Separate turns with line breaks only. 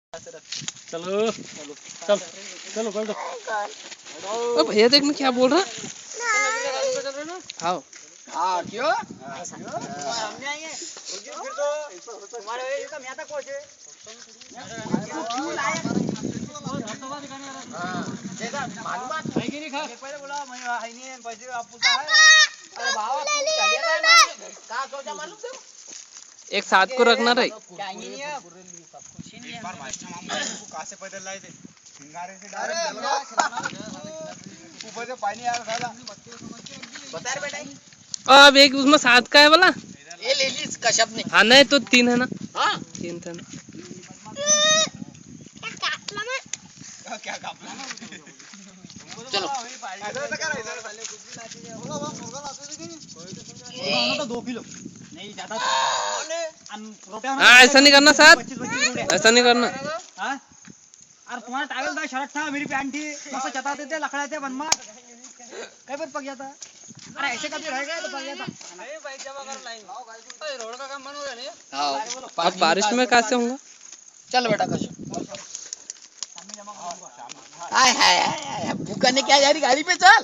चलो चल चलो बैठो।
ओ भैया देख मैं क्या बोल रहा। हाँ
हाँ क्यों हमने आएंगे फिर तो तुम्हारे ये तो मैं तक पहुंचे देखा मालूम है कि नहीं खा पहले बोला मैं है नहीं पैसे आप पूछा है अरे बाबा तुम चलिए कहाँ सोचा मालूम तुम
एक साथ को रखना रही।
क्या नहीं है
एक बार मास्टर मामू को कहाँ से पैदल लाए थे सिंगारे से ऊपर से पानी आ रहा था
बता रहे बेटा
अब एक उसमें सात का है बोला।
ये ले ली कश्यप ने
हाँ नहीं तो तीन है ना।
हाँ
तीन था ना।
क्या काम
चलो
तो 2 किलो
नहीं ज्यादा
हाँ ऐसा नहीं करना साथ, ऐसा नहीं करना।
अरे तुम्हारा टावल था शर्ट था मेरी पैंट थी मस्त चटाते थे लखड़ाते बनमा कई बार पक जाता अरे ऐसे कभी रह गए तो पक जाता बाइक जमा कर लाएंगे रोड का काम बंद हो गया नहीं
अब बारिश में कैसे होगा।
चल बेटा कशो हाय हाय भूखा ने क्या जा रही गाड़ी पे चल